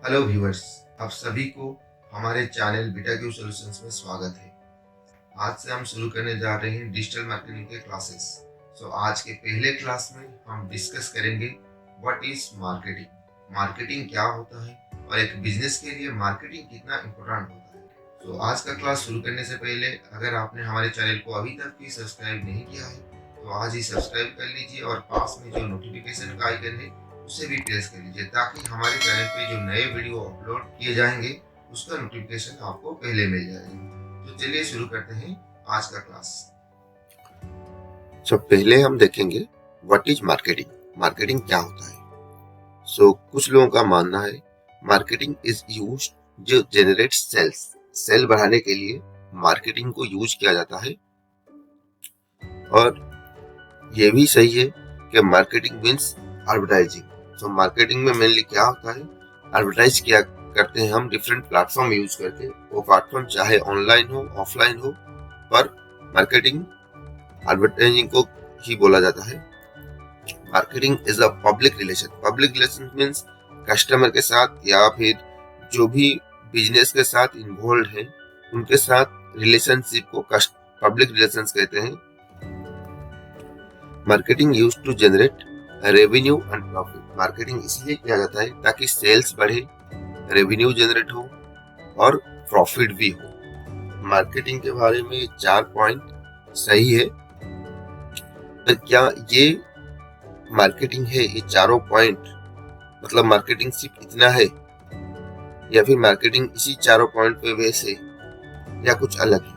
Hello viewers, आप सभी को हमारे चैनल बीटा क्यू सॉल्यूशंस में स्वागत है। आज से हम शुरू करने जा रहे हैं डिजिटल मार्केटिंग के क्लासेस। आज के पहले क्लास में हम डिस्कस करेंगे व्हाट इज मार्केटिंग, मार्केटिंग क्या होता है और एक बिजनेस के लिए मार्केटिंग कितना इम्पोर्टेंट होता है। आज का क्लास शुरू करने से पहले अगर आपने हमारे चैनल को अभी तक भी सब्सक्राइब नहीं किया है तो आज ही सब्सक्राइब कर लीजिए और पास में जो नोटिफिकेशन का आइकन है उसे भी प्रेस कर लीजिए ताकि हमारे चैनल पे जो नए वीडियो अपलोड किए जाएंगे उसका नोटिफिकेशन आपको पहले मिल जाएगा। तो चलिए शुरू करते हैं आज का क्लास। पहले हम देखेंगे व्हाट इज मार्केटिंग, मार्केटिंग क्या होता है। कुछ लोगों का मानना है मार्केटिंग इज यूज्ड जो जनरेट सेल्स, सेल बढ़ाने के लिए मार्केटिंग को यूज किया जाता है। और ये भी सही है कि मार्केटिंग मीन्स एडवर्टाइजिंग। मार्केटिंग में मेनली क्या होता है, एडवर्टाइज किया करते हैं हम डिफरेंट प्लेटफॉर्म यूज करके। वो प्लेटफॉर्म चाहे ऑनलाइन हो ऑफलाइन हो, पर मार्केटिंग एडवर्टाइजिंग को ही बोला जाता है। Marketing is a public relation. Public relation means customer के साथ या फिर जो भी बिजनेस के साथ इन्वॉल्व है उनके साथ रिलेशनशिप को पब्लिक रिलेशंस कहते हैं। Marketing used to generate revenue and profit. Marketing इसलिए किया जाता है ताकि सेल्स बढ़े, रेवेन्यू जनरेट हो और प्रॉफिट भी हो। मार्केटिंग के बारे में 4 पॉइंट सही है, पर क्या ये मार्केटिंग है? ये चारों पॉइंट मतलब मार्केटिंग सिर्फ इतना है या फिर मार्केटिंग इसी चारों पॉइंट पे बेस है या कुछ अलग है?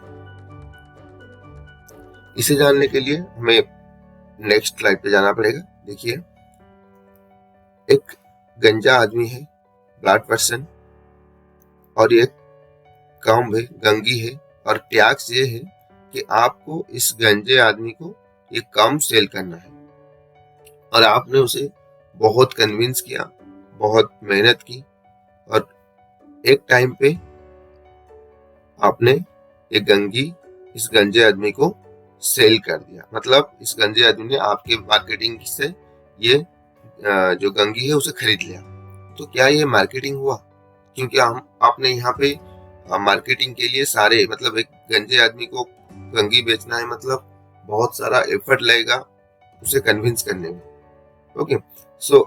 इसे जानने के लिए हमें नेक्स्ट स्लाइड पे जाना पड़ेगा। देखिए, एक गंजा आदमी है, ब्लड पर्सन, और एक काम है, गंगी है, और टैक्स ये है कि आपको इस गंजे आदमी को ये काम सेल करना है और आपने उसे बहुत कन्विंस किया, बहुत मेहनत की और एक टाइम पे आपने ये गंगी इस गंजे आदमी को सेल कर दिया। मतलब इस गंजे आदमी ने आपके मार्केटिंग से ये जो गंगी है उसे खरीद लिया। तो क्या ये मार्केटिंग हुआ? क्योंकि हम आपने यहाँ पे मार्केटिंग के लिए सारे मतलब एक गंजे आदमी को गंगी बेचना है, मतलब बहुत सारा एफर्ट लगेगा उसे कन्विंस करने में। ओके,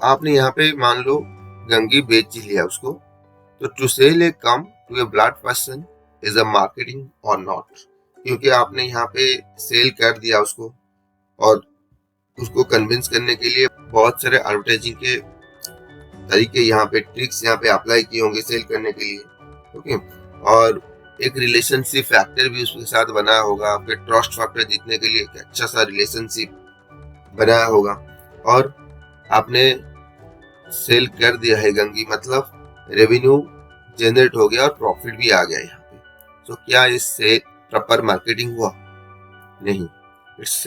आपने यहाँ पे मान लो गंगी बेच लिया उसको, तो to sell a comb to a bald person is a marketing और नॉट? क्योंकि आपने यहाँ पे सेल कर दिया उसको और उसको कन्विंस करने के लिए बहुत सारे एडवर्टाइजिंग के तरीके यहाँ पे, ट्रिक्स यहाँ पे अप्लाई किए होंगे सेल करने के लिए। ओके, और एक रिलेशनशिप फैक्टर भी उसके साथ बनाया होगा, आपके ट्रस्ट फैक्टर जीतने के लिए एक अच्छा सा रिलेशनशिप बनाया होगा, और आपने सेल कर दिया है गंगी, मतलब रेवेन्यू जनरेट हो गया और प्रॉफिट भी आ गया यहाँ पे। क्या इससे प्रॉपर मार्केटिंग हुआ? नहीं, इट्स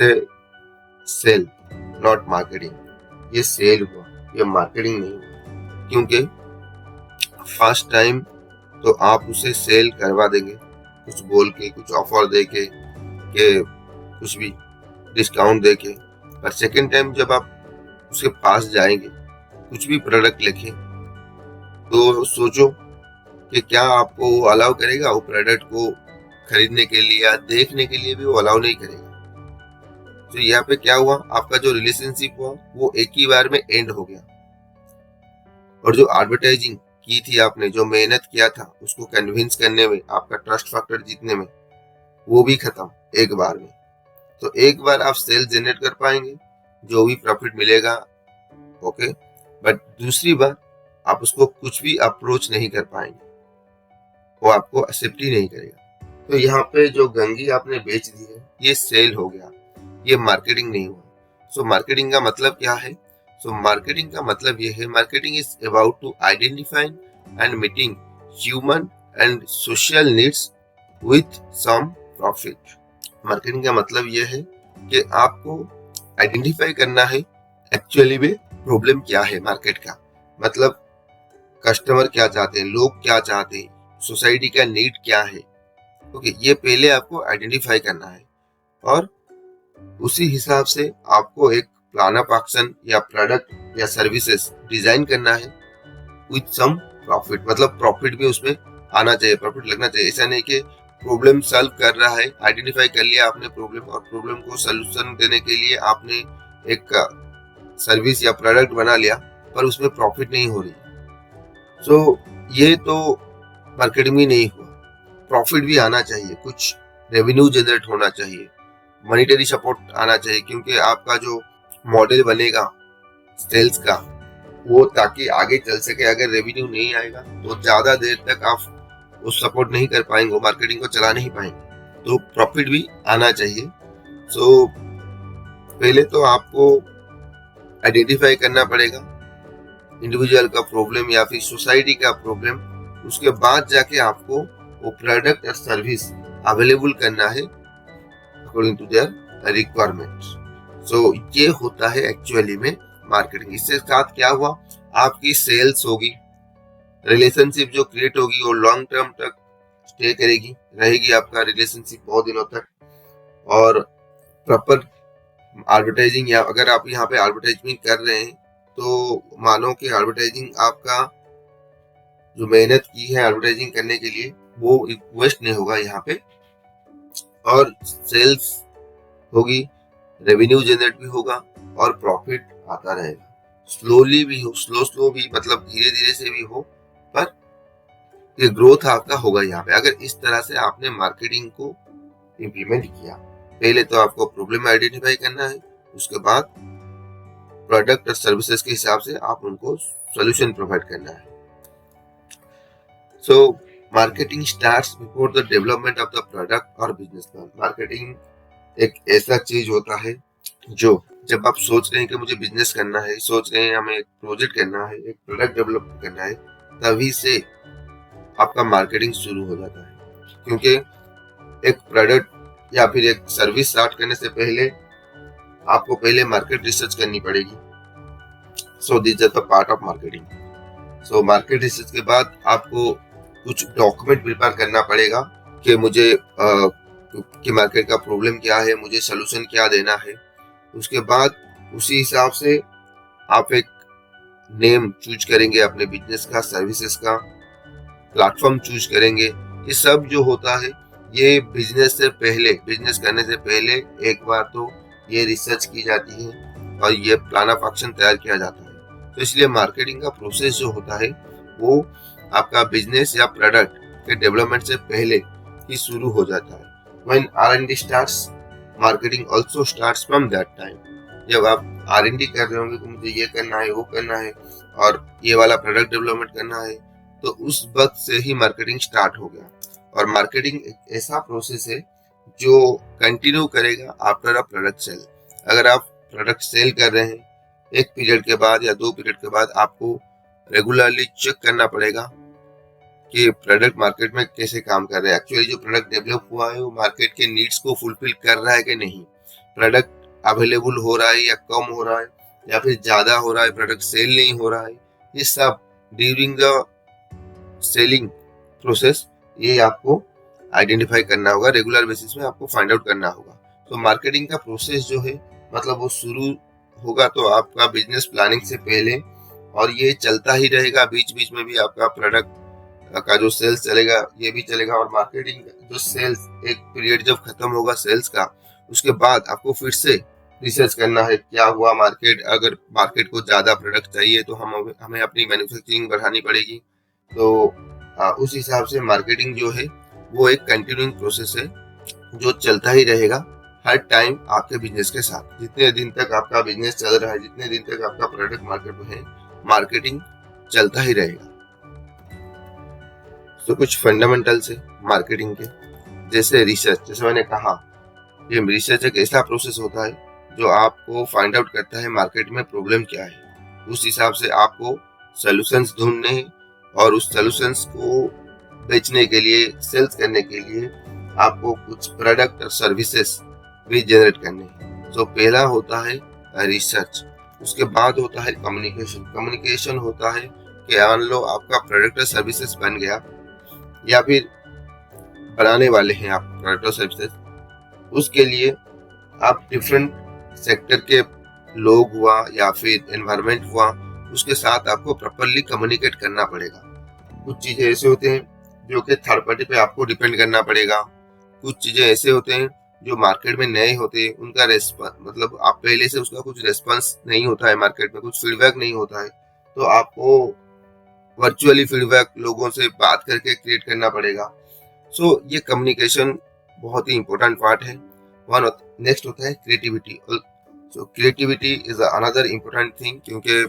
सेल नॉट मार्केटिंग। ये सेल हुआ, ये मार्केटिंग नहीं हुआ। क्योंकि फर्स्ट टाइम तो आप उसे सेल करवा देंगे कुछ बोल के, कुछ ऑफर दे के कुछ भी डिस्काउंट दे के, पर सेकेंड टाइम जब आप उसके पास जाएंगे कुछ भी प्रोडक्ट लेके, तो सोचो कि क्या आपको वो अलाउ करेगा वो प्रोडक्ट को खरीदने के लिए या देखने के लिए भी वो अलाउ नहीं करेगा। तो यहाँ पे क्या हुआ, आपका जो रिलेशनशिप हुआ वो एक ही बार में एंड हो गया, और जो एडवर्टाइजिंग की थी आपने, जो मेहनत किया था उसको कन्विंस करने में, आपका ट्रस्ट फैक्टर जीतने में, वो भी खत्म एक बार में। तो एक बार आप सेल जनरेट कर पाएंगे, जो भी प्रॉफिट मिलेगा, ओके, बट दूसरी बार आप उसको कुछ भी अप्रोच नहीं कर पाएंगे, वो आपको एक्सेप्ट ही नहीं करेगा। तो यहाँ पे जो गंगी आपने बेच दी है ये सेल हो गया, ये मार्केटिंग नहीं हुआ। मार्केटिंग का मतलब क्या है? मार्केटिंग का मतलब ये है, marketing is about to identify and meeting human and social needs with some profit. Marketing का मतलब ये है कि आपको आइडेंटिफाई करना है एक्चुअली में प्रॉब्लम क्या है मार्केट का, मतलब कस्टमर क्या चाहते हैं, लोग क्या चाहते हैं, सोसाइटी का नीड क्या है। ओके, ये पहले आपको आइडेंटिफाई करना है और उसी हिसाब से आपको एक प्लान ऑफ एक्शन या प्रोडक्ट या सर्विसेज डिजाइन करना है विथ सम प्रॉफिट, मतलब प्रॉफिट भी उसमें आना चाहिए, प्रॉफिट लगना चाहिए। ऐसा नहीं कि प्रॉब्लम सॉल्व कर रहा है, आइडेंटिफाई कर लिया आपने प्रॉब्लम और प्रॉब्लम को सॉल्यूशन देने के लिए आपने एक सर्विस या प्रोडक्ट बना लिया पर उसमें प्रॉफिट नहीं हो रही। सो ये तो मार्केटिंग भी नहीं हुआ। प्रॉफिट भी आना चाहिए, कुछ रेवेन्यू जनरेट होना चाहिए, मॉनेटरी सपोर्ट आना चाहिए, क्योंकि आपका जो मॉडल बनेगा सेल्स का वो ताकि आगे चल सके। अगर रेवेन्यू नहीं आएगा तो ज्यादा देर तक आप वो सपोर्ट नहीं कर पाएंगे, मार्केटिंग को चला नहीं पाएंगे। तो प्रॉफिट भी आना चाहिए। सो पहले तो आपको आइडेंटिफाई करना पड़ेगा इंडिविजुअल का प्रॉब्लम या फिर सोसाइटी का प्रॉब्लम। उसके बाद जाके आपको वो प्रोडक्ट और सर्विस अवेलेबल करना है अकॉर्डिंग टू देयर रिक्वायरमेंट। सो ये होता है एक्चुअली में मार्केटिंग। इससे साथ क्या हुआ, आपकी सेल्स होगी, रिलेशनशिप जो क्रिएट होगी वो लॉन्ग टर्म तक स्टे करेगी, रहेगी आपका रिलेशनशिप बहुत दिनों तक। और प्रॉपर एडवर्टाइजिंग, या अगर आप यहाँ पे एडवर्टाइजमेंट कर रहे हैं तो मानो कि एडवर्टाइजिंग आपका जो मेहनत की है एडवर्टाइजिंग करने के लिए वो वेस्ट नहीं होगा यहाँ पे, और सेल्स होगी, रेवेन्यू जनरेट भी होगा और प्रॉफिट आता रहेगा। स्लोली भी हो, स्लो भी मतलब धीरे धीरे से भी हो, पर ये ग्रोथ आपका होगा यहाँ पे अगर इस तरह से आपने मार्केटिंग को इम्प्लीमेंट किया। पहले तो आपको प्रॉब्लम आइडेंटिफाई करना है, उसके बाद प्रोडक्ट और सर्विसेज के हिसाब से आप उनको सॉल्यूशन प्रोवाइड करना है। So marketing starts before the development of the product और बिजनेस प्लान। मार्केटिंग एक ऐसा चीज होता है जो जब आप सोच रहे हैं कि मुझे बिजनेस करना है, सोच रहे हैं हमें एक प्रोजेक्ट करना है, एक प्रोडक्ट डेवलप करना है, तभी से आपका मार्केटिंग शुरू हो जाता है। क्योंकि एक प्रोडक्ट या फिर एक सर्विस स्टार्ट करने से पहले आपको पहले मार्केट रिसर्च करनी पड़ेगी। So this is the part of marketing. So market research के बाद आपको कुछ डॉक्यूमेंट प्रिपेयर करना पड़ेगा कि मुझे कि मार्केट का प्रॉब्लम क्या है, मुझे सलूशन क्या देना है। उसके बाद उसी हिसाब से आप एक नेम चूज करेंगे अपने बिजनेस का, सर्विसेज का, प्लेटफॉर्म चूज करेंगे। ये सब जो होता है ये बिजनेस करने से पहले एक बार तो ये रिसर्च की जाती है और ये प्लान ऑफ एक्शन तैयार किया जाता है। तो इसलिए मार्केटिंग का प्रोसेस जो होता है वो आपका बिजनेस या प्रोडक्ट के डेवलपमेंट से पहले ही शुरू हो जाता है। When R&D starts, marketing also starts from that time. जब आप R&D कर रहे होंगे तो मुझे ये करना है, वो करना है और ये वाला प्रोडक्ट डेवलपमेंट करना है, तो उस वक्त से ही मार्केटिंग स्टार्ट हो गया। और मार्केटिंग एक ऐसा प्रोसेस है जो कंटिन्यू करेगा आफ्टर अ प्रोडक्ट सेल। अगर आप प्रोडक्ट सेल कर रहे हैं, एक पीरियड के बाद या 2 पीरियड के बाद आपको रेगुलरली चेक करना पड़ेगा कि प्रोडक्ट मार्केट में कैसे काम कर रहा है। एक्चुअली जो प्रोडक्ट डेवलप हुआ है वो मार्केट के नीड्स को फुलफिल कर रहा है कि नहीं, प्रोडक्ट अवेलेबल हो रहा है या कम हो रहा है या फिर ज्यादा हो रहा है, प्रोडक्ट सेल नहीं हो रहा है। ये सब ड्यूरिंग द सेलिंग प्रोसेस ये आपको आइडेंटिफाई करना होगा, रेगुलर बेसिस में आपको फाइंड आउट करना होगा। तो मार्केटिंग का प्रोसेस जो है मतलब वो शुरू होगा तो आपका बिजनेस प्लानिंग से पहले, और ये चलता ही रहेगा। बीच बीच में भी आपका प्रोडक्ट का जो सेल्स चलेगा ये भी चलेगा। और मार्केटिंग जो सेल्स एक पीरियड जब खत्म होगा सेल्स का, उसके बाद आपको फिर से रिसर्च करना है क्या हुआ मार्केट। अगर मार्केट को ज्यादा प्रोडक्ट चाहिए तो हमें अपनी मैन्युफैक्चरिंग बढ़ानी पड़ेगी। तो उस हिसाब से मार्केटिंग जो है वो एक कंटिन्यूइंग प्रोसेस है जो चलता ही रहेगा हर टाइम आपके बिजनेस के साथ। जितने दिन तक आपका बिजनेस चल रहा है, जितने दिन तक आपका प्रोडक्ट मार्केट में है, मार्केटिंग चलता ही रहेगा। तो कुछ फंडामेंटल्स है मार्केटिंग के, जैसे रिसर्च। जैसे मैंने कहा ये रिसर्च एक ऐसा प्रोसेस होता है जो आपको फाइंड आउट करता है मार्केट में प्रॉब्लम क्या है। उस हिसाब से आपको सॉल्यूशंस ढूंढने हैं और उस सॉल्यूशंस को बेचने के लिए, सेल्स करने के लिए आपको कुछ प्रोडक्ट और सर्विसेज भी जनरेट करने हैं। तो पहला होता है रिसर्च, उसके बाद होता है कम्युनिकेशन। कम्युनिकेशन होता है कि मान लो आपका प्रोडक्ट और सर्विसेज बन गया या फिर बनाने वाले हैं आप प्रोडक्ट और सर्विसेज, उसके लिए आप डिफरेंट सेक्टर के लोग हुआ या फिर एनवायरनमेंट हुआ, उसके साथ आपको प्रॉपर्ली कम्युनिकेट करना पड़ेगा। कुछ चीजें ऐसे होते हैं जो कि थर्ड पार्टी पे आपको डिपेंड करना पड़ेगा। कुछ चीजें ऐसे होते हैं जो मार्केट में नए होते हैं, उनका रेस्पॉन्स मतलब आप पहले से उसका कुछ रेस्पॉन्स नहीं होता है, मार्केट में कुछ फीडबैक नहीं होता है, तो आपको वर्चुअली फीडबैक लोगों से बात करके क्रिएट करना पड़ेगा। सो ये कम्युनिकेशन बहुत ही इंपॉर्टेंट पार्ट है। नेक्स्ट होता है creativity. So creativity is another important thing, क्योंकि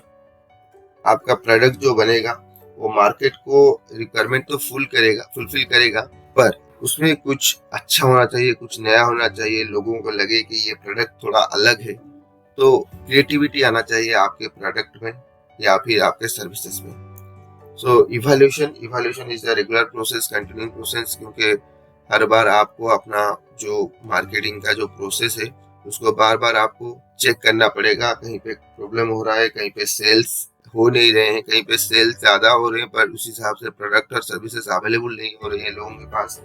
आपका प्रोडक्ट जो बनेगा वो मार्केट को रिक्वायरमेंट तो फुलफिल करेगा, पर उसमें कुछ अच्छा होना चाहिए, कुछ नया होना चाहिए, लोगों को लगे कि ये प्रोडक्ट थोड़ा अलग है। तो क्रिएटिविटी आना चाहिए आपके प्रोडक्ट में या फिर आपके सर्विसेज में। So evaluation is the regular process, continuing process, क्योंकि हर बार आपको अपना जो मार्केटिंग का जो प्रोसेस है उसको बार बार आपको चेक करना पड़ेगा। कहीं पे प्रॉब्लम हो रहा है, कहीं पे सेल्स हो नहीं रहे हैं, कहीं पे सेल्स ज्यादा हो रहे हैं पर उस हिसाब से प्रोडक्ट और सर्विसेज अवेलेबल नहीं हो रही है लोगों के पास।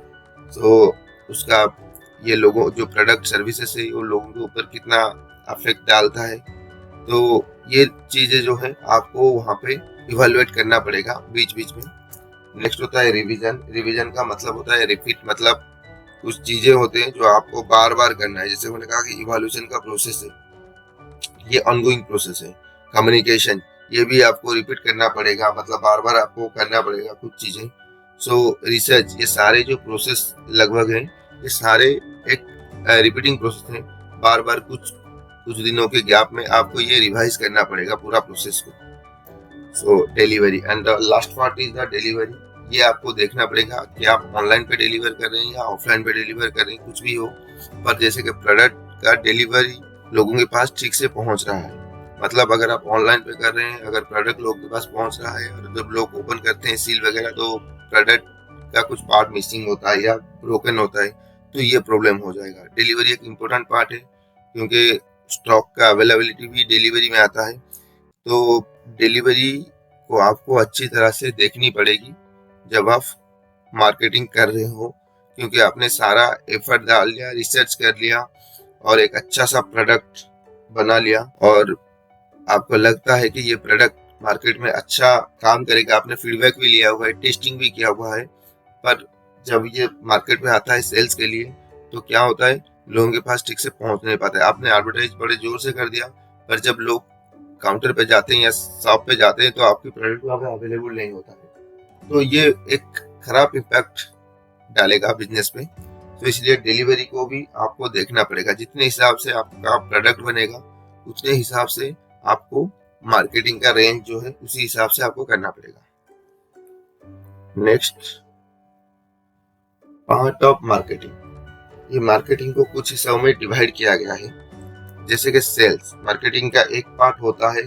तो उसका ये लोगों जो प्रोडक्ट सर्विसेज है वो लोगों के ऊपर कितना अफेक्ट डालता है। तो ये चीजें जो है आपको वहाँ पे इवेलुएट करना पड़ेगा बीच बीच में। नेक्स्ट होता है रिवीजन का मतलब होता है रिपीट, मतलब कुछ चीजें होते हैं जो आपको बार बार करना है। जैसे मैंने कहा कि इवोल्यूशन का प्रोसेस है, ये ऑनगोइंग प्रोसेस है। कम्युनिकेशन, ये भी आपको रिपीट करना पड़ेगा, मतलब बार बार आपको करना पड़ेगा कुछ चीजें। सो रिसर्च, ये सारे जो प्रोसेस लगभग हैं ये सारे एक रिपीटिंग प्रोसेस है। बार बार कुछ दिनों के गैप में आपको ये रिवाइज करना पड़ेगा पूरा प्रोसेस को। So delivery and the last part is the delivery. ये आपको देखना पड़ेगा कि आप ऑनलाइन पे डिलीवर कर रहे हैं या ऑफलाइन पे डिलीवर कर रहे हैं, कुछ भी हो, पर जैसे कि प्रोडक्ट का डिलीवरी लोगों के पास ठीक से पहुंच रहा है। मतलब अगर आप ऑनलाइन पे कर रहे हैं, अगर प्रोडक्ट लोगों के पास पहुंच रहा है और जब लोग ओपन करते हैं सील वगैरह तो प्रोडक्ट का कुछ पार्ट मिसिंग होता है या ब्रोकन होता है, तो ये प्रॉब्लम हो जाएगा। डिलीवरी एक इम्पोर्टेंट पार्ट है, क्योंकि स्टॉक का अवेलेबिलिटी भी डिलीवरी में आता है। तो डिलीवरी को आपको अच्छी तरह से देखनी पड़ेगी जब आप मार्केटिंग कर रहे हो, क्योंकि आपने सारा एफर्ट डाल लिया, रिसर्च कर लिया और एक अच्छा सा प्रोडक्ट बना लिया और आपको लगता है कि ये प्रोडक्ट मार्केट में अच्छा काम करेगा, आपने फीडबैक भी लिया हुआ है, टेस्टिंग भी किया हुआ है, पर जब ये मार्केट में आता है सेल्स के लिए तो क्या होता है, लोगों के पास ठीक से पहुंच नहीं पाता है। आपने एडवर्टाइज बड़े जोर से कर दिया, पर जब लोग काउंटर पे जाते हैं या शॉप पे जाते हैं तो आपकी प्रोडक्ट वहाँ पे अवेलेबल नहीं होता है। तो ये एक खराब इम्पैक्ट डालेगा बिजनेस में। तो इसलिए डिलीवरी को भी आपको देखना पड़ेगा। जितने हिसाब से आपका प्रोडक्ट बनेगा उतने हिसाब से आपको मार्केटिंग का रेंज जो है उसी हिसाब से आपको करना पड़ेगा। Next, part of marketing. ये मार्केटिंग को कुछ हिस्सों में डिवाइड किया गया है, जैसे कि सेल्स। मार्केटिंग का एक पार्ट होता है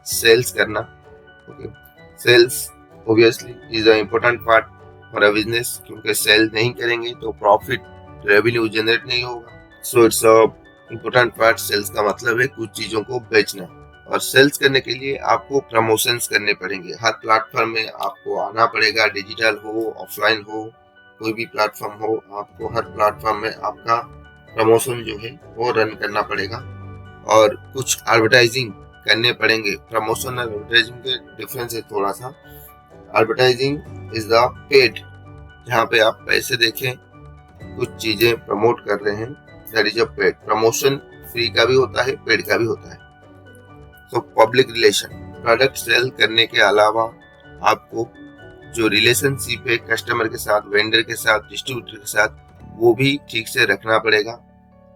सेल्स करना। Okay, sales obviously is a important part for a business, क्योंकि सेल नहीं करेंगे तो प्रॉफिट रेवेन्यू जनरेट नहीं होगा। So it's a important part. Sales का मतलब है कुछ चीजों को बेचना, और सेल्स करने के लिए आपको प्रमोशंस करने पड़ेंगे। हर प्लेटफॉर्म में आपको आना पड़ेगा, डिजिटल हो ऑफलाइन हो कोई भी प्लेटफॉर्म हो, आपको हर प्लेटफॉर्म में आपका प्रमोशन जो है वो रन करना पड़ेगा और कुछ एडवर्टाइजिंग करने पड़ेंगे। प्रमोशन और एडवर्टाइजिंग के डिफरेंस है थोड़ा सा। एडवर्टाइजिंग इज द पेड, जहाँ पे आप पैसे देखें कुछ चीजें प्रमोट कर रहे हैं, that is a paid. Promotion free का भी होता है, पेड का भी होता है। तो पब्लिक रिलेशन, प्रोडक्ट सेल करने के अलावा आपको जो रिलेशनशिप है कस्टमर के साथ, वेंडर के साथ, डिस्ट्रीब्यूटर के साथ, वो भी ठीक से रखना पड़ेगा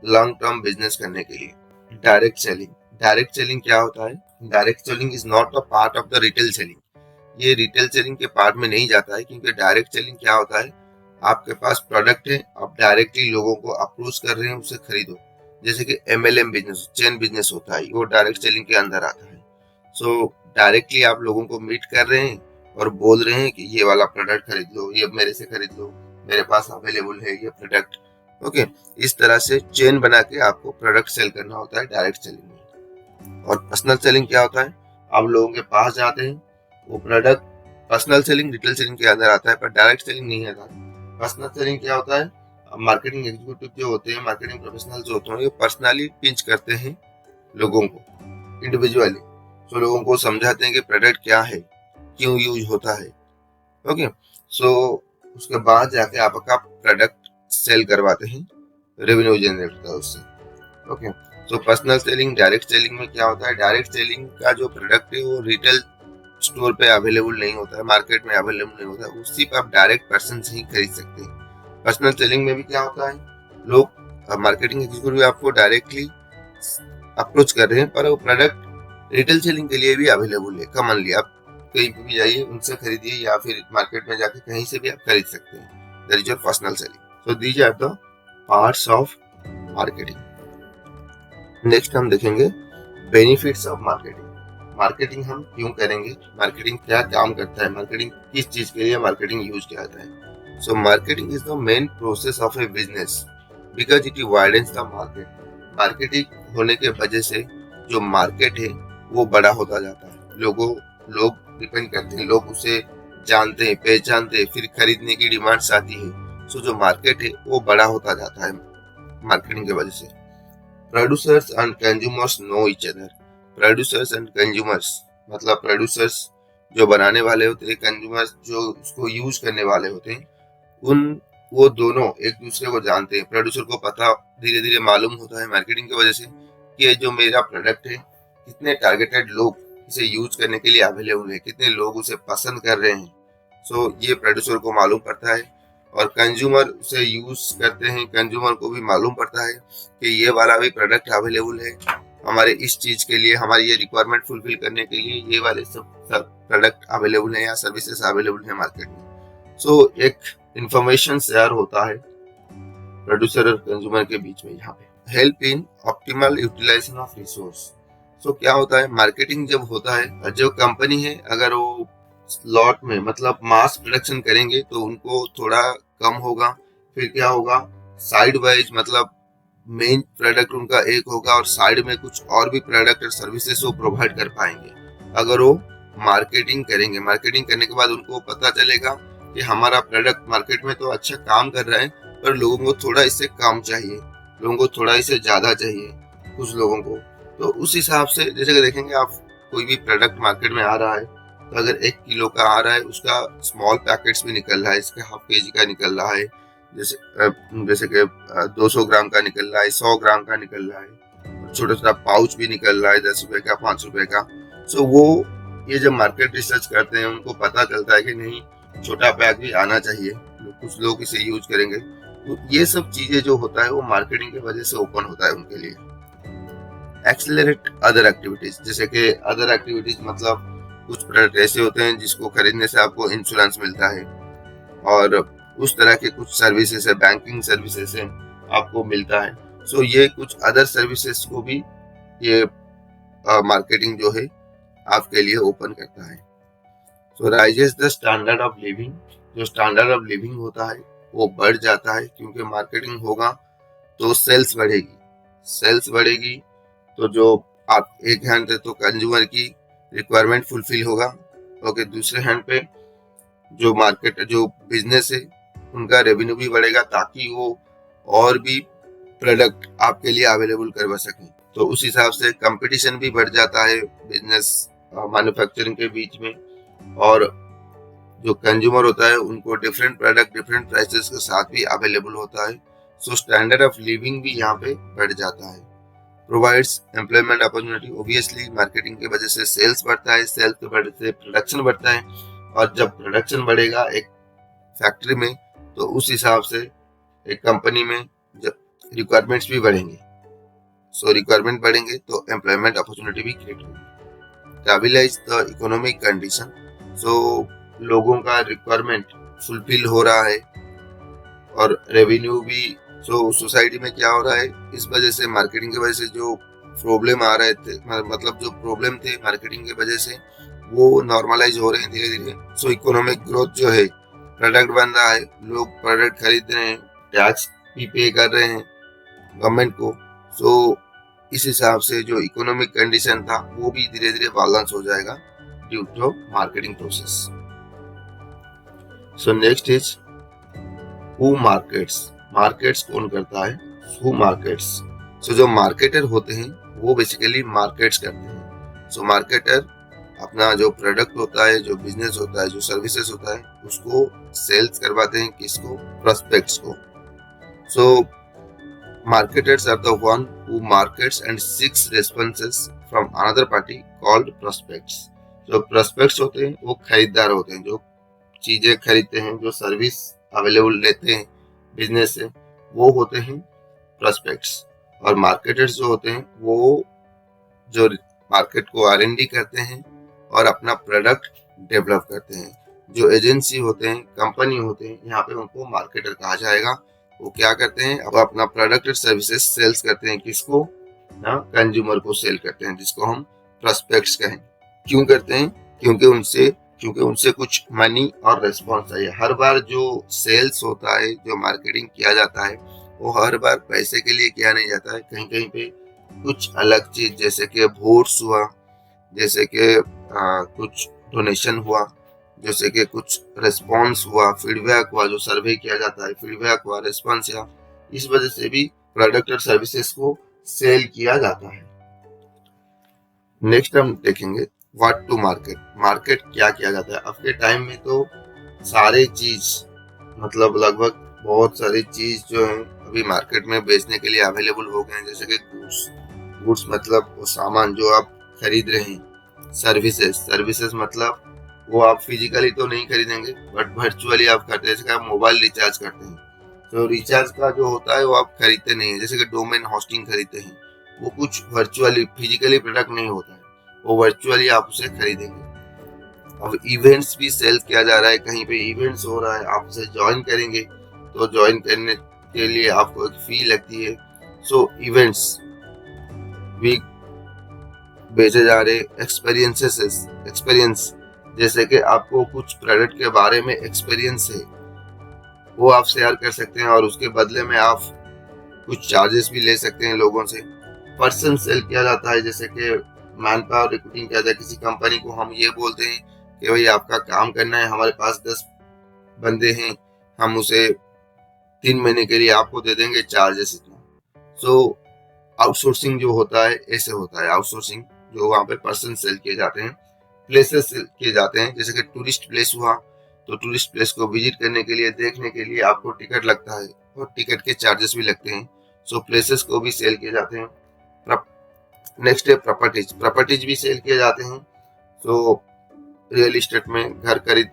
लॉन्ग टर्म बिजनेस करने के लिए। डायरेक्ट सेलिंग, डायरेक्ट सेलिंग क्या होता है? Direct selling is not a part of the retail selling. ये रिटेल सेलिंग के पार्ट में नहीं जाता है, क्योंकि डायरेक्ट सेलिंग क्या होता है, आपके पास प्रोडक्ट है, आप डायरेक्टली लोगों को अप्रोच कर रहे हैं उसे खरीदो। जैसे कि MLM बिजनेस, चेन बिजनेस होता है, वो डायरेक्ट सेलिंग के अंदर आता है। सो डायरेक्टली आप लोगों को मीट कर रहे हैं और बोल रहे हैं कि ये वाला प्रोडक्ट खरीद लो, ये मेरे से खरीद लो, मेरे पास अवेलेबल है ये प्रोडक्ट। ओके, इस तरह से चेन बना के आपको प्रोडक्ट सेल करना होता है डायरेक्ट सेलिंग में। और पर्सनल सेलिंग क्या होता है? आप लोगों के पास जाते हैं, वो product, personal selling retail selling के अंदर आता है पर डायरेक्ट सेलिंग नहीं आता। पर्सनल सेलिंग क्या होता है? मार्केटिंग एग्जीक्यूटिव जो होते हैं, मार्केटिंग प्रोफेशनल जो होते हैं, ये पर्सनली पिंच करते हैं लोगों को इंडिविजुअली। तो लोगों को समझाते हैं कि प्रोडक्ट क्या है, क्यों यूज होता है, ओके, सो उसके बाद जाके आपका प्रोडक्ट सेल करवाते हैं, रेवेन्यू जनरेट होता है उससे। Okay, so personal selling, direct selling में क्या होता है, डायरेक्ट सेलिंग का जो प्रोडक्ट है वो रिटेल स्टोर पे अवेलेबल नहीं होता है, मार्केट में अवेलेबल नहीं होता है, उसी पे आप डायरेक्ट पर्सन से ही खरीद सकते हैं। पर्सनल सेलिंग में भी क्या होता है, लोग मार्केटिंग एग्जीक्यूटिव आपको डायरेक्टली अप्रोच कर रहे हैं, पर वो प्रोडक्ट रिटेल सेलिंग के लिए भी अवेलेबल है। कॉमनली आप कहीं पे भी जाइए, उनसे खरीदिए, या फिर मार्केट में जाके कहीं से भी आप खरीद सकते हैं। That is your personal selling. So these are the parts of marketing. Next हम देखेंगे बेनिफिट्स ऑफ मार्केटिंग। मार्केटिंग हम क्यों करेंगे, मार्केटिंग क्या काम करता है, मार्केटिंग किस चीज के लिए मार्केटिंग यूज किया जाता है। So marketing is the main process of a business because it widens the market. Marketing होने के वजह से जो मार्केट है वो बड़ा होता जाता है, लोग डिपेंड करते हैं, लोग उसे जानते हैं, पहचानते हैं, फिर खरीदने की डिमांड्स आती है। सो जो मार्केट है वो बड़ा होता जाता है मार्केटिंग की वजह से। Producers and consumers know each other. Producers and consumers मतलब प्रोड्यूसर्स जो बनाने वाले होते हैं, कंज्यूमर्स जो उसको यूज करने वाले होते हैं, वो दोनों एक दूसरे को जानते हैं। प्रोड्यूसर को पता धीरे धीरे मालूम होता है मार्केटिंग की वजह से कि ये जो मेरा प्रोडक्ट है, कितने टारगेटेड लोग इसे यूज करने के लिए अवेलेबल है, कितने लोग उसे पसंद कर रहे हैं। सो ये प्रोड्यूसर को मालूम पड़ता है, और कंज्यूमर उसे यूज करते हैं, कंज्यूमर को भी मालूम पड़ता है कि ये वाला भी प्रोडक्ट अवेलेबल है हमारे इस चीज के लिए, हमारी ये रिक्वायरमेंट फुलफिल करने के लिए ये वाले सब प्रोडक्ट अवेलेबल है या सर्विसेज अवेलेबल है मार्केट में। सो एक इंफॉर्मेशन शेयर होता है प्रोड्यूसर और कंज्यूमर के बीच में। यहाँ पे help in optimal utilisation of resource. So क्या होता है, मार्केटिंग जब होता है, जो कंपनी है अगर वो लॉट में मतलब मास प्रोडक्शन करेंगे तो उनको थोड़ा कम होगा, फिर क्या होगा, साइड वाइज मतलब मेन प्रोडक्ट उनका एक होगा और साइड में कुछ और भी प्रोडक्ट और सर्विसेज वो प्रोवाइड कर पाएंगे अगर वो मार्केटिंग करेंगे। मार्केटिंग करने के बाद उनको पता चलेगा कि हमारा प्रोडक्ट मार्केट में तो अच्छा काम कर रहा है, पर लोगों को थोड़ा इससे कम चाहिए, लोगों को थोड़ा इससे ज्यादा चाहिए कुछ लोगों को। तो उस हिसाब से जैसे कि देखेंगे आप, कोई भी प्रोडक्ट मार्केट में आ रहा है तो अगर 1 किलो का आ रहा है, उसका स्मॉल पैकेट्स भी निकल रहा है, इसका हाफ केजी का निकल रहा है, जैसे कि 200 ग्राम का निकल रहा है, 100 ग्राम का निकल रहा है, छोटा छोटा पाउच भी निकल रहा है 10 रुपए का, 5 रुपए का। सो वो ये जब मार्केट रिसर्च करते हैं उनको पता चलता है कि नहीं, छोटा पैक भी आना चाहिए, कुछ लोग इसे यूज करेंगे। तो ये सब चीजें जो होता है वो मार्केटिंग की वजह से ओपन होता है उनके लिए। एक्सेलरेट अदर एक्टिविटीज, जैसे कि अदर एक्टिविटीज मतलब कुछ प्रोडक्ट ऐसे होते हैं जिसको खरीदने से आपको इंश्योरेंस मिलता है, और उस तरह के कुछ सर्विसेज है, बैंकिंग सर्विसेज है, आपको मिलता है। सो ये कुछ अदर सर्विसेज को भी ये मार्केटिंग जो है आपके लिए ओपन करता है। So raises the standard of living. जो स्टैंडर्ड ऑफ लिविंग होता है वो बढ़ जाता है, क्योंकि मार्केटिंग होगा तो सेल्स बढ़ेगी, सेल्स बढ़ेगी तो जो आप एक हैंड पे तो कंज्यूमर की रिक्वायरमेंट फुलफिल होगा, ओके, दूसरे हैंड पे जो मार्केट जो बिजनेस है उनका रेवेन्यू भी बढ़ेगा, ताकि वो और भी प्रोडक्ट आपके लिए अवेलेबल करवा सकें। तो उस हिसाब से कंपटीशन भी बढ़ जाता है बिजनेस मैन्युफैक्चरिंग के बीच में, और जो कंज्यूमर होता है उनको डिफरेंट प्रोडक्ट डिफरेंट प्राइसेस के साथ भी अवेलेबल होता है। सो स्टैंडर्ड ऑफ लिविंग भी यहाँ पे बढ़ जाता है। Provides employment opportunity. Obviously marketing की वजह से सेल्स बढ़ता है, सेल्स की वजह से प्रोडक्शन बढ़ता है, और जब प्रोडक्शन बढ़ेगा एक फैक्ट्री में तो उस हिसाब से एक कंपनी में जब रिक्वायरमेंट्स भी बढ़ेंगे। सो रिक्वायरमेंट बढ़ेंगे तो एम्प्लॉयमेंट अपॉर्चुनिटी भी क्रिएट होगी। Stabilise the economic condition. So लोगों का रिक्वायरमेंट फुलफिल हो रहा है और रेवेन्यू भी। सो सोसाइटी में क्या हो रहा है, इस वजह से मार्केटिंग की वजह से जो प्रॉब्लम आ रहे थे, मतलब जो प्रॉब्लम थे मार्केटिंग की वजह से वो नॉर्मलाइज हो रहे हैं धीरे धीरे। सो इकोनॉमिक ग्रोथ जो है, प्रोडक्ट बन रहा है, लोग प्रोडक्ट खरीद रहे हैं, टैक्स भी पे कर रहे हैं गवर्नमेंट को। सो इस हिसाब से जो इकोनॉमिक कंडीशन था वो भी धीरे धीरे बैलेंस हो जाएगा due to marketing process. So next is who markets. Markets कौन करता है, हु मार्केट्स। सो जो मार्केटर होते हैं वो बेसिकली मार्केट्स करते हैं। सो मार्केटर अपना जो प्रोडक्ट होता है, जो बिजनेस होता है, जो सर्विसेज होता है, उसको सेल्स करवाते हैं किसको? प्रोस्पेक्ट्स को। सो marketers are the one who markets and seeks responses from another party called prospects. जो prospects होते हैं वो खरीदार होते हैं, जो चीजें खरीदते हैं, जो सर्विस अवेलेबल लेते हैं बिजनेस से, वो होते हैं prospects। और मार्केटर्स जो होते हैं वो जो मार्केट को R&D करते हैं और अपना प्रोडक्ट डेवलप करते हैं। जो एजेंसी होते हैं, कंपनी होते हैं, यहाँ पे उनको मार्केटर कहा जाएगा। वो क्या करते हैं? अब अपना प्रोडक्ट और सर्विसेज सेल्स करते हैं किसको? ना, कंज्यूमर को सेल करते हैं, जिसको हम प्रोस्पेक्ट्स कहें। क्यों करते हैं? क्योंकि उनसे कुछ मनी और रेस्पॉन्स चाहिए। हर बार जो सेल्स होता है, जो मार्केटिंग किया जाता है, वो हर बार पैसे के लिए किया नहीं जाता है। कहीं कहीं पे कुछ अलग चीज, जैसे कि वोट्स हुआ, जैसे कि कुछ डोनेशन हुआ, जैसे कि कुछ रिस्पॉन्स हुआ, फीडबैक हुआ, जो सर्वे किया जाता है, फीडबैक हुआ, रिस्पॉन्स या इस वजह से भी प्रोडक्ट और सर्विसेज को सेल किया जाता है। नेक्स्ट हम देखेंगे व्हाट टू मार्केट। मार्केट क्या किया जाता है? अब के टाइम में तो सारे चीज, मतलब लगभग बहुत सारी चीज जो है अभी मार्केट में बेचने के लिए अवेलेबल हो गए हैं, जैसे कि गुड्स मतलब वो सामान जो आप खरीद रहे हैं। सर्विसेज मतलब वो आप फिजिकली तो नहीं खरीदेंगे, बट वर्चुअली आप करते हैं, जैसे आप मोबाइल रिचार्ज करते हैं, तो रिचार्ज का जो होता है वो आप खरीदते नहीं है। जैसे कि डोमेन होस्टिंग खरीदते हैं, वो कुछ वर्चुअली, फिजिकली प्रोडक्ट नहीं होता है, वो वर्चुअली आप उसे खरीदेंगे। अब इवेंट्स भी सेल किया जा रहा है, कहीं पे इवेंट्स हो रहा है, आप उसे ज्वाइन करेंगे तो ज्वाइन करने के लिए आपको एक फी लगती है। सो इवेंट्स भी बेचे जा रहे। एक्सपीरियंस, जैसे कि आपको कुछ प्रोडक्ट के बारे में एक्सपीरियंस है, वो आप शेयर कर सकते हैं और उसके बदले में आप कुछ चार्जेस भी ले सकते हैं लोगों से। पर्सन सेल किया जाता है, जैसे कि मैन पावर रिक्रूटिंग किया जाता है। किसी कंपनी को हम ये बोलते हैं कि भाई आपका काम करना है, हमारे पास 10 बंदे हैं, हम उसे 3 महीने के लिए आपको दे देंगे, चार्जेस इतना। सो आउटसोर्सिंग जो होता है ऐसे होता है। आउटसोर्सिंग जो वहाँ पे पर्सन सेल किए जाते हैं। प्लेसेस सेल किए जाते हैं, जैसे कि टूरिस्ट प्लेस हुआ, तो टूरिस्ट प्लेस को विजिट करने के लिए, देखने के लिए आपको टिकट लगता है और टिकट के चार्जेस भी लगते हैं। सो प्लेसेस को भी सेल किए जाते हैं। नेक्स्ट है प्रॉपर्टीज भी सेल किए जाते हैं। सो रियल इस्टेट में घर खरीद,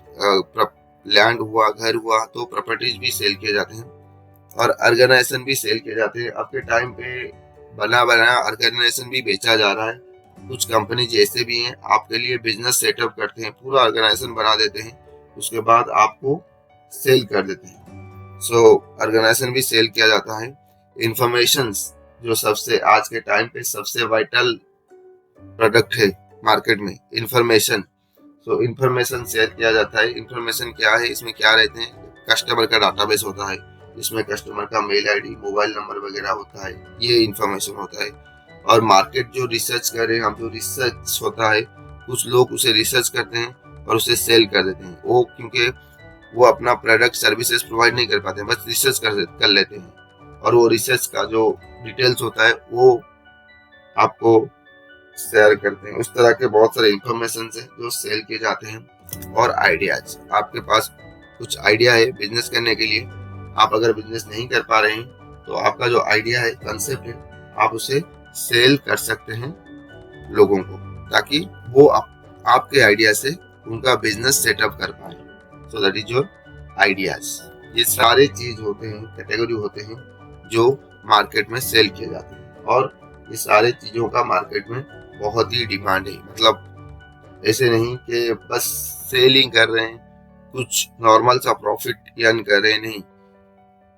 लैंड हुआ, घर हुआ, तो प्रॉपर्टीज भी सेल किए जाते हैं। और ऑर्गेनाइजेशन भी सेल किए जाते हैं। अब के टाइम पे बना ऑर्गेनाइजेशन भी बेचा जा रहा है। कुछ कंपनी जैसे भी हैं, आपके लिए बिजनेस सेटअप करते हैं, पूरा ऑर्गेनाइजेशन बना देते हैं, उसके बाद आपको सेल कर देते हैं। सो ऑर्गेनाइजेशन भी सेल किया जाता है। इंफॉर्मेशन, जो सबसे आज के टाइम पे सबसे वाइटल प्रोडक्ट है मार्केट में, इंफॉर्मेशन। सो इंफॉर्मेशन शेयर किया जाता है। इंफॉर्मेशन क्या है? इसमें क्या रहते हैं? कस्टमर का डाटाबेस होता है, इसमें कस्टमर का मेल आईडी, मोबाइल नंबर वगैरह होता है, ये इंफॉर्मेशन होता है। और मार्केट जो रिसर्च कर रहे हैं हम, जो रिसर्च होता है, कुछ लोग उसे रिसर्च करते हैं और उसे सेल कर देते हैं। वो क्योंकि वो अपना प्रोडक्ट सर्विसेज प्रोवाइड नहीं कर पाते हैं, बस रिसर्च कर लेते हैं, और वो रिसर्च का जो डिटेल्स होता है वो आपको शेयर करते हैं। उस तरह के बहुत सारे इंफॉर्मेशन है जो सेल किए जाते हैं। और आइडियाज, आपके पास कुछ आइडिया है बिजनेस करने के लिए, आप अगर बिजनेस नहीं कर पा रहे हैं तो आपका जो आइडिया है, कंसेप्ट है, आप उसे सेल कर सकते हैं लोगों को, ताकि वो आपके आइडिया से उनका बिजनेस सेटअप कर पाए। So that is your ideas. ये सारे चीज होते हैं, कैटेगरी होते हैं जो मार्केट में सेल किए जाते हैं। और ये सारे चीजों का मार्केट में बहुत ही डिमांड है। मतलब ऐसे नहीं कि बस सेलिंग कर रहे हैं, कुछ नॉर्मल सा प्रॉफिट अर्न कर रहे हैं, नहीं।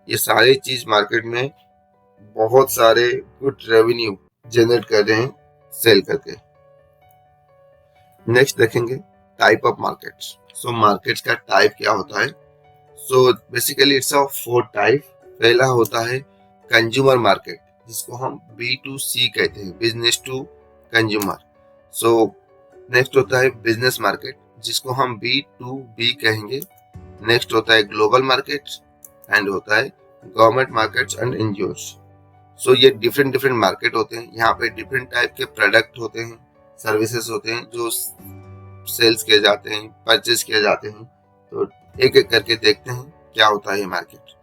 ये सारे चीज मार्केट में बहुत सारे गुड रेवेन्यू जनरेट कर रहे हैं सेल करके। नेक्स्ट देखेंगे type of markets. So markets का टाइप क्या होता है? So basically it's of 4 type. पहला होता है कंज्यूमर मार्केट, जिसको हम B2C कहते हैं, business to consumer. So next होता है बिजनेस मार्केट, जिसको हम B2B कहेंगे। नेक्स्ट होता है ग्लोबल मार्केट, एंड होता है गवर्नमेंट मार्केट्स एंड एनजीओस। सो ये डिफरेंट मार्केट होते हैं। यहाँ पे डिफरेंट टाइप के प्रोडक्ट होते हैं, सर्विसेज होते हैं, जो सेल्स किए जाते हैं, परचेज किए जाते हैं। तो एक एक करके देखते हैं क्या होता है ये मार्केट।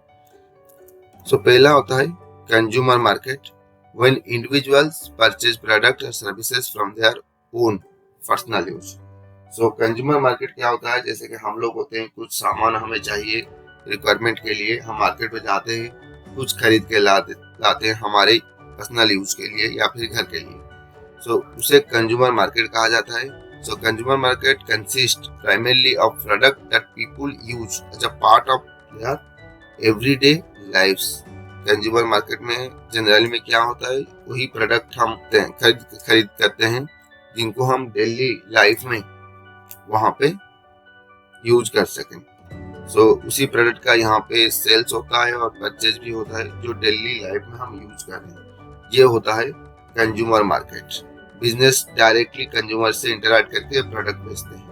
सो पहला होता है consumer market, when individuals purchase product और services from their own personal use. So consumer market क्या होता है, जैसे कि हम लोग होते हैं, कुछ सामान हमें चाहिए रिक्वायरमेंट के लिए, हम मार्केट में जाते हैं, कुछ खरीद के लाते हैं हमारे पर्सनल यूज के लिए या फिर घर के लिए। सो उसे कंज्यूमर मार्केट कहा जाता है। So consumer market consist primarily of product that people use as a part of their everyday lives. Consumer market में जनरली में क्या होता है, वही प्रोडक्ट हम खरीद करते हैं जिनको हम डेली लाइफ में वहां पे यूज कर सकें। सो उसी प्रोडक्ट का यहाँ पे सेल्स होता है और परचेज भी होता है जो डेली लाइफ में हम यूज कर रहे हैं। ये होता है consumer market. Business directly consumer से इंटरैक्ट करके प्रोडक्ट बेचते हैं।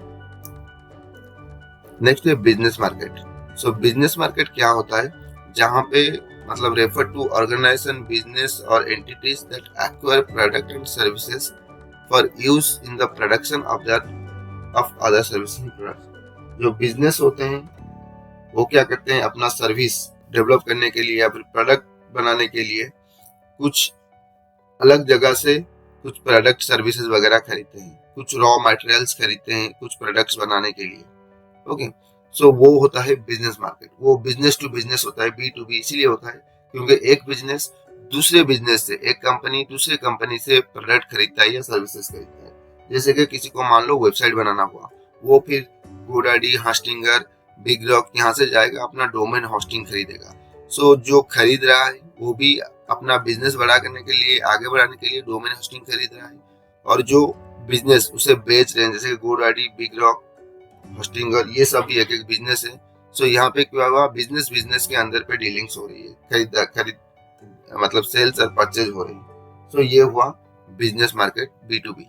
नेक्स्ट है बिजनेस मार्केट। सो बिजनेस मार्केट क्या होता है, जहाँ पे मतलब रेफर टू ऑर्गेनाइजेशन, बिजनेस और entities that acquire product and services for use in the production of other services products. जो बिजनेस होते हैं वो क्या करते हैं, अपना सर्विस डेवलप करने के लिए या फिर प्रोडक्ट बनाने के लिए कुछ अलग जगह से कुछ प्रोडक्ट सर्विसेज वगैरह खरीदते हैं, कुछ रॉ मटेरियल्स खरीदते हैं कुछ प्रोडक्ट्स बनाने के लिए। ओके, सो वो होता है बिजनेस मार्केट। वो बिजनेस टू बिजनेस होता है, B2B इसीलिए होता है क्योंकि एक बिजनेस दूसरे बिजनेस से, एक कंपनी दूसरे कंपनी से प्रोडक्ट खरीदता है या सर्विसेज खरीदता है। जैसे कि किसी को मान लो वेबसाइट बनाना हुआ, वो फिर गोडैडी, हॉस्टिंगर, बिग रॉक यहाँ से जाएगा, अपना डोमेन होस्टिंग खरीदेगा। सो जो खरीद रहा है वो भी अपना बिजनेस बड़ा करने के लिए, आगे बढ़ाने के लिए डोमेन होस्टिंग खरीद रहा है, और जो बिजनेस उसे बेच रहे हैं जैसे गोडैडी, बिग रॉक, होस्टिंगर, ये सब भी एक एक बिजनेस है। सो यहाँ पे क्या हुआ, बिजनेस के अंदर पे डीलिंग्स हो रही है, खरीद मतलब सेल्स और परचेज हो रही है। सो ये हुआ बिजनेस मार्केट, B2B।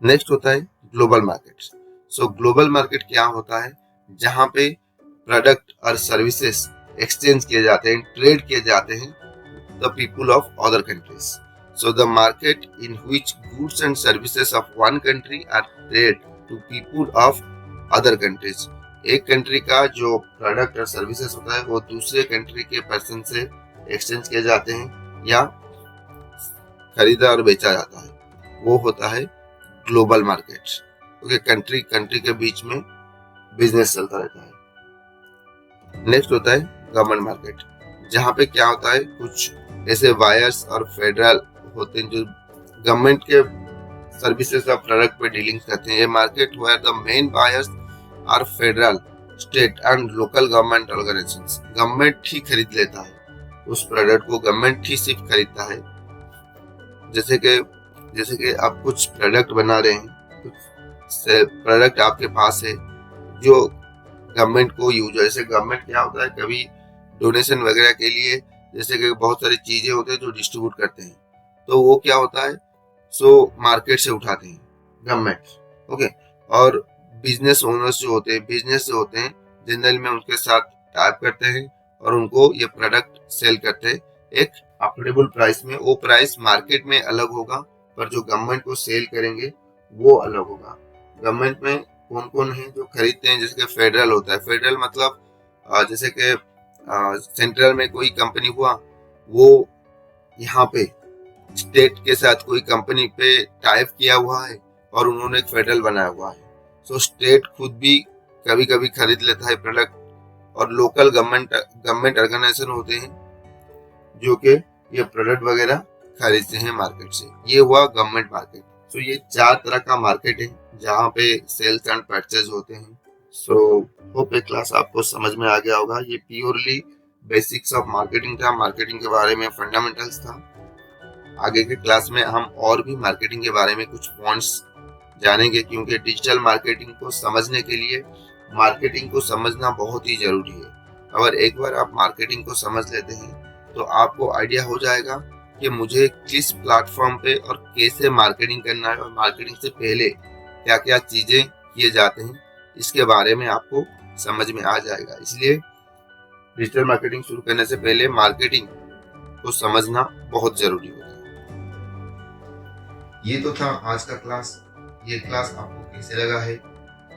नेक्स्ट होता है ग्लोबल मार्केट। सो ग्लोबल मार्केट क्या होता है, जहाँ पे प्रोडक्ट और सर्विसेज एक्सचेंज किए जाते हैं, ट्रेड किए जाते हैं the people of other countries. So the market in which goods and services of one country are trade to people of other countries. एक कंट्री का जो प्रोडक्ट और सर्विसेज होता है वो दूसरे कंट्री के पर्सन से एक्सचेंज किए जाते हैं या खरीदा और बेचा जाता है, वो होता है ग्लोबल मार्केट। ओके, कंट्री के बीच में बिजनेस चलता रहता है। नेक्स्ट होता है गवर्नमेंट मार्केट, जहाँ पे क्या होता है, कुछ ऐसे बायर्स और फेडरल होते हैं जो गवर्नमेंट के सर्विसेज और प्रोडक्ट पे डीलिंग करते हैं। ये market where the main buyers are federal, state and local government organisations. Government ही खरीद लेता है उस प्रोडक्ट को, गवर्नमेंट ही सिर्फ खरीदता है। जैसे कि आप कुछ प्रोडक्ट बना रहे हैं, कुछ प्रोडक्ट आपके पास है जो गवर्नमेंट को यूज है। जैसे गवर्नमेंट क्या होता है, कभी डोनेशन वगैरह के लिए जैसे कि बहुत सारी चीजें होते हैं जो डिस्ट्रीब्यूट करते हैं, तो वो क्या होता है, सो मार्केट से उठाते हैं गवर्नमेंट। ओके, और बिजनेस ओनर्स जो होते हैं जनरल में उनके साथ टाइप करते हैं और उनको ये प्रोडक्ट सेल करते हैं एक अफोर्डेबल प्राइस में। वो प्राइस मार्केट में अलग होगा, पर जो गवर्नमेंट को सेल करेंगे वो अलग होगा। गवर्नमेंट में कौन कौन है जो खरीदते हैं, जैसे कि फेडरल होता है। फेडरल मतलब जैसे कि सेंट्रल में कोई कंपनी हुआ, वो यहाँ पे स्टेट के साथ कोई कंपनी पे टाइप किया हुआ है और उन्होंने एक फेडरल बनाया हुआ है। सो स्टेट खुद भी कभी कभी खरीद लेता है प्रोडक्ट, और लोकल गवर्नमेंट ऑर्गेनाइजेशन होते हैं जो कि ये प्रोडक्ट वगैरह खरीदते हैं मार्केट से। ये हुआ गवर्नमेंट मार्केट। सो ये 4 तरह का मार्केट है जहाँ पे सेल्स एंड परचेज होते हैं। सो होप ये क्लास आपको समझ में आ गया होगा। ये प्योरली बेसिक्स ऑफ मार्केटिंग था, मार्केटिंग के बारे में फंडामेंटल्स था। आगे के क्लास में हम और भी मार्केटिंग के बारे में कुछ पॉइंट्स जानेंगे, क्योंकि डिजिटल मार्केटिंग को समझने के लिए मार्केटिंग को समझना बहुत ही जरूरी है। अगर एक बार आप मार्केटिंग को समझ लेते हैं तो आपको आइडिया हो जाएगा कि मुझे किस प्लेटफॉर्म पे और कैसे मार्केटिंग करना है, और मार्केटिंग से पहले क्या क्या चीजें किए जाते हैं, इसके बारे में आपको समझ में आ जाएगा। इसलिए डिजिटल मार्केटिंग शुरू करने से पहले मार्केटिंग को समझना बहुत जरूरी होता है। ये तो था आज का क्लास। ये क्लास आपको कैसे लगा है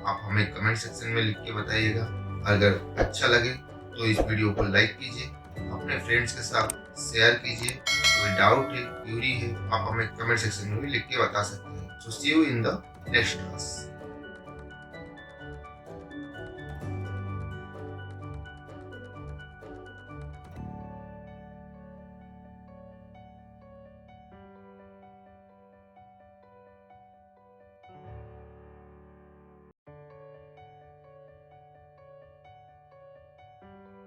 आप हमें कमेंट सेक्शन में लिख के बताइएगा। अगर अच्छा लगे तो इस वीडियो को लाइक कीजिए, अपने फ्रेंड्स के साथ शेयर कीजिए। कोई डाउट है, क्यूरी है, आप हमें कमेंट सेक्शन में भी लिख के बता सकते हैं। So see you in the next class.